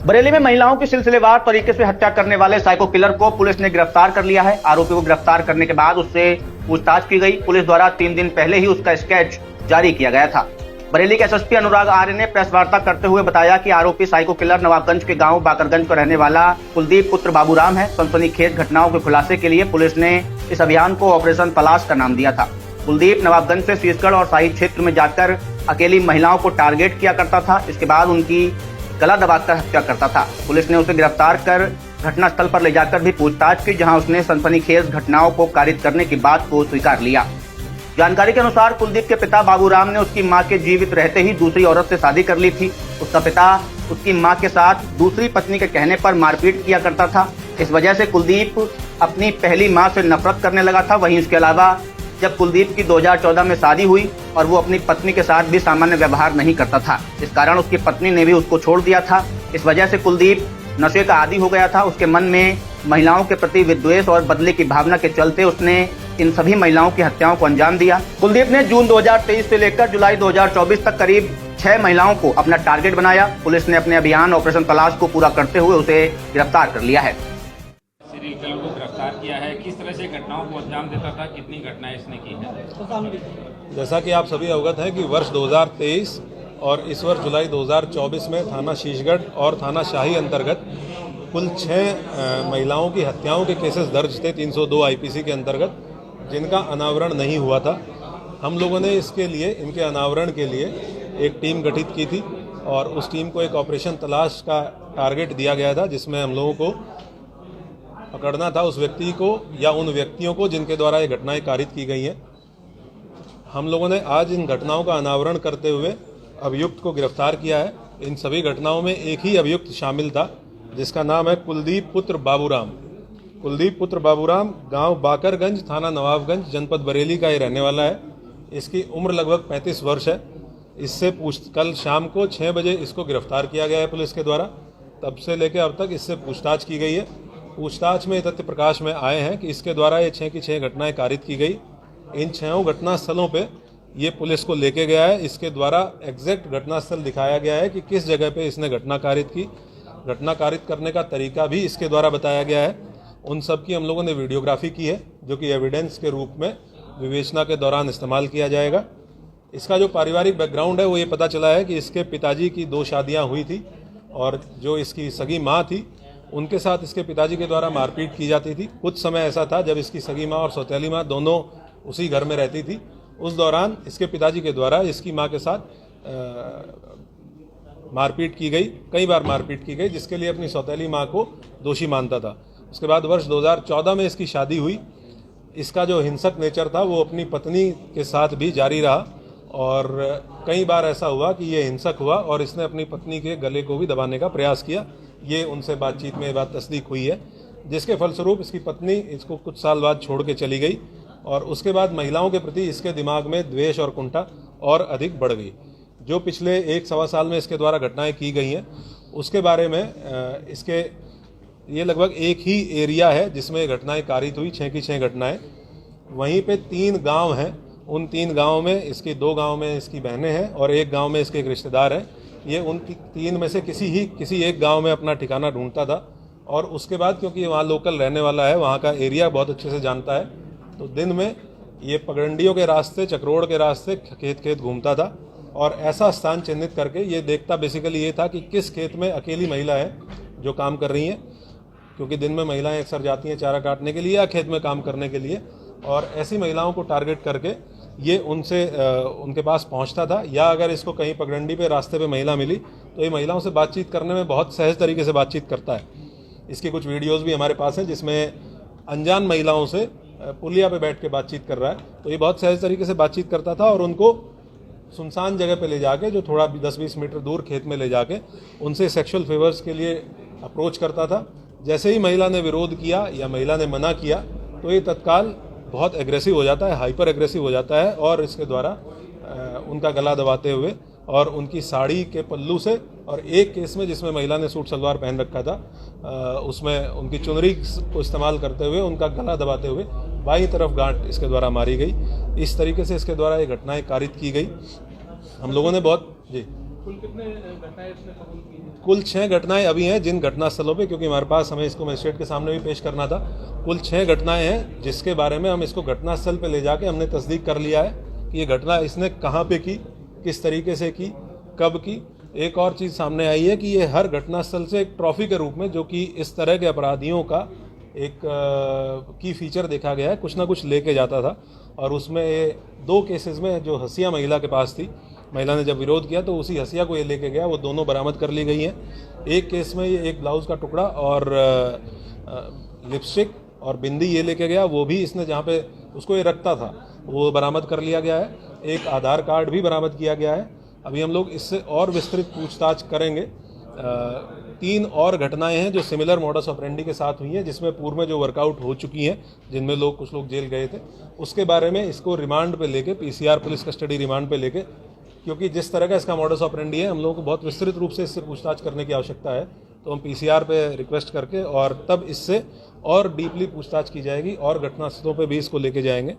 बरेली में महिलाओं की सिलसिलेवार तरीके से हत्या करने वाले साइको किलर को पुलिस ने गिरफ्तार कर लिया है। आरोपी को गिरफ्तार करने के बाद उससे पूछताछ की गई। पुलिस द्वारा 3 दिन पहले ही उसका स्केच जारी किया गया था। बरेली के एसएसपी अनुराग आर्य ने प्रेस वार्ता करते हुए बताया कि आरोपी साइको किलर नवाबगंज के गांव बाकरगंज का रहने वाला कुलदीप पुत्र बाबूराम है। सनसनीखेज घटनाओं के खुलासे के लिए पुलिस ने इस अभियान को ऑपरेशन तलाश का नाम दिया था। कुलदीप नवाबगंज से शीशगढ़ और शाही क्षेत्र में जाकर अकेली महिलाओं को टारगेट किया करता था। इसके बाद उनकी गला दबाकर हत्या करता था। पुलिस ने उसे गिरफ्तार कर घटनास्थल पर ले जाकर भी पूछताछ की, जहां उसने सनसनीखेज घटनाओं को कारित करने की बात को स्वीकार लिया। जानकारी के अनुसार कुलदीप के पिता बाबूराम ने उसकी मां के जीवित रहते ही दूसरी औरत से शादी कर ली थी। उसका पिता उसकी मां के साथ दूसरी पत्नी के कहने पर मारपीट किया करता था। इस वजह से कुलदीप अपनी पहली मां से नफरत करने लगा था। वहीं इसके अलावा जब कुलदीप की 2014 में शादी हुई और वो अपनी पत्नी के साथ भी सामान्य व्यवहार नहीं करता था, इस कारण उसकी पत्नी ने भी उसको छोड़ दिया था। इस वजह से कुलदीप नशे का आदी हो गया था। उसके मन में महिलाओं के प्रति विद्वेष और बदले की भावना के चलते उसने इन सभी महिलाओं की हत्याओं को अंजाम दिया। कुलदीप ने जून 2023 से लेकर जुलाई 2024 तक करीब 6 महिलाओं को अपना टारगेट बनाया। पुलिस ने अपने अभियान ऑपरेशन तलाश को पूरा करते हुए उसे गिरफ्तार कर लिया है। सीरियल को गिरफ्तार किया है। किस तरह से घटनाओं को अंजाम देता था, कितनी घटनाएं इसने की है? जैसा कि आप सभी अवगत हैं कि वर्ष 2023 और इस वर्ष जुलाई 2024 में थाना शीशगढ़ और थाना शाही अंतर्गत कुल 6 महिलाओं की हत्याओं के केसेस दर्ज थे 302 आईपीसी के अंतर्गत, जिनका अनावरण नहीं हुआ था। हम लोगों ने इसके लिए, इनके अनावरण के लिए एक टीम गठित की थी और उस टीम को एक ऑपरेशन तलाश का टारगेट दिया गया था, जिसमें हम लोगों को पकड़ना था उस व्यक्ति को या उन व्यक्तियों को जिनके द्वारा ये घटनाएं कारित की गई हैं। हम लोगों ने आज इन घटनाओं का अनावरण करते हुए अभियुक्त को गिरफ्तार किया है। इन सभी घटनाओं में एक ही अभियुक्त शामिल था, जिसका नाम है कुलदीप पुत्र बाबूराम। कुलदीप पुत्र बाबूराम गांव बाकरगंज, थाना नवाबगंज, जनपद बरेली का ये रहने वाला है। इसकी उम्र लगभग 35 वर्ष है। इससे कल शाम को 6 बजे इसको गिरफ्तार किया गया है पुलिस के द्वारा। तब से लेकर अब तक इससे पूछताछ की गई है। पूछताछ में तथ्य प्रकाश में आए हैं कि इसके द्वारा ये 6 की 6 घटनाएं कारित की गई। इन 6 घटना स्थलों पे ये पुलिस को लेके गया है। इसके द्वारा एग्जैक्ट घटनास्थल दिखाया गया है कि किस जगह पे इसने घटना कारित की। घटना कारित करने का तरीका भी इसके द्वारा बताया गया है। उन सब की हम लोगों ने वीडियोग्राफी की है, जो कि एविडेंस के रूप में विवेचना के दौरान इस्तेमाल किया जाएगा। इसका जो पारिवारिक बैकग्राउंड है वो ये पता चला है कि इसके पिताजी की 2 शादियाँ हुई थी और जो इसकी सगी माँ थी उनके साथ इसके पिताजी के द्वारा मारपीट की जाती थी। कुछ समय ऐसा था जब इसकी सगी माँ और सौतेली माँ दोनों उसी घर में रहती थी। उस दौरान इसके पिताजी के द्वारा इसकी माँ के साथ मारपीट की गई, कई बार मारपीट की गई, जिसके लिए अपनी सौतेली माँ को दोषी मानता था। उसके बाद वर्ष 2014 में इसकी शादी हुई। इसका जो हिंसक नेचर था वो अपनी पत्नी के साथ भी जारी रहा और कई बार ऐसा हुआ कि ये हिंसक हुआ और इसने अपनी पत्नी के गले को भी दबाने का प्रयास किया। ये उनसे बातचीत में ये बात तस्दीक हुई है, जिसके फलस्वरूप इसकी पत्नी इसको कुछ साल बाद छोड़ के चली गई और उसके बाद महिलाओं के प्रति इसके दिमाग में द्वेष और कुंठा और अधिक बढ़ गई। जो पिछले 1-1.25 साल में इसके द्वारा घटनाएं की गई हैं, उसके बारे में इसके ये लगभग एक ही एरिया है जिसमें घटनाएं कारित हुई, 6 की 6 घटनाएं। वहीं पे 3 गांव हैं। उन 3 गांव में इसकी 2 गांव में इसकी बहनें हैं और एक गांव में इसके एक रिश्तेदार हैं। ये उन 3 में से किसी एक गांव में अपना ठिकाना ढूंढता था और उसके बाद क्योंकि वहाँ लोकल रहने वाला है, वहाँ का एरिया बहुत अच्छे से जानता है, तो दिन में ये पगडंडियों के रास्ते, चक्रोड़ के रास्ते खेत घूमता था और ऐसा स्थान चिन्हित करके ये देखता बेसिकली ये था कि किस खेत में अकेली महिला है जो काम कर रही हैं, क्योंकि दिन में महिलाएं अक्सर जाती हैं चारा काटने के लिए या खेत में काम करने के लिए, और ऐसी महिलाओं को टारगेट करके ये उनके पास पहुंचता था। या अगर इसको कहीं पगडंडी पे रास्ते पे महिला मिली तो ये महिलाओं से बातचीत करने में बहुत सहज तरीके से बातचीत करता है। इसकी कुछ वीडियोस भी हमारे पास हैं जिसमें अनजान महिलाओं से पुलिया पे बैठ के बातचीत कर रहा है। तो ये बहुत सहज तरीके से बातचीत करता था और उनको सुनसान जगह पे ले जाके, जो थोड़ा 10-20 मीटर दूर खेत में ले जाके उनसे सेक्सुअल फेवर्स के लिए अप्रोच करता था। जैसे ही महिला ने विरोध किया या महिला ने मना किया तो ये तत्काल बहुत एग्रेसिव हो जाता है, हाइपर एग्रेसिव हो जाता है और इसके द्वारा उनका गला दबाते हुए और उनकी साड़ी के पल्लू से, और एक केस में जिसमें महिला ने सूट सलवार पहन रखा था उसमें उनकी चुनरी को इस्तेमाल करते हुए उनका गला दबाते हुए बाईं तरफ गांठ इसके द्वारा मारी गई। इस तरीके से इसके द्वारा ये घटनाएं कारित की गई। हम लोगों ने बहुत कुल कितने घटनाएं इसने कबूल की हैं? कुल 6 घटनाएं अभी हैं जिन घटना स्थलों पे, क्योंकि हमारे पास हमें इसको मजिस्ट्रेट के सामने भी पेश करना था। कुल 6 घटनाएं हैं जिसके बारे में हम इसको घटना स्थल पे ले जाके हमने तस्दीक कर लिया है कि ये घटना इसने कहाँ पे की, किस तरीके से की, कब की। एक और चीज़ सामने आई है कि ये हर घटना स्थल से एक ट्रॉफी के रूप में, जो कि इस तरह के अपराधियों का एक की फीचर देखा गया है, कुछ ना कुछ लेके जाता था। और उसमें 2 केसेस में जो हसिया महिला के पास थी, महिला ने जब विरोध किया तो उसी हसिया को ये लेके गया, वो दोनों बरामद कर ली गई हैं। एक केस में ये एक ब्लाउज का टुकड़ा और लिपस्टिक और बिंदी ये लेके गया, वो भी इसने जहाँ पे उसको ये रखता था वो बरामद कर लिया गया है। एक आधार कार्ड भी बरामद किया गया है। अभी हम लोग इससे और विस्तृत पूछताछ करेंगे। 3 और घटनाएं हैं जो सिमिलर मॉडस ऑपरेंडी के साथ हुई हैं, जिसमें पूर्व में जो वर्कआउट हो चुकी हैं, जिनमें कुछ लोग जेल गए थे, उसके बारे में इसको रिमांड पे लेके, पीसीआर पुलिस कस्टडी रिमांड पे लेके, क्योंकि जिस तरह का इसका मॉडस ऑपरेंडी है, हम लोगों को बहुत विस्तृत रूप से इससे पूछताछ करने की आवश्यकता है। तो हम पीसीआर पे रिक्वेस्ट करके और तब इससे और डीपली पूछताछ की जाएगी और घटनास्थलों पे भी इसको लेके जाएंगे।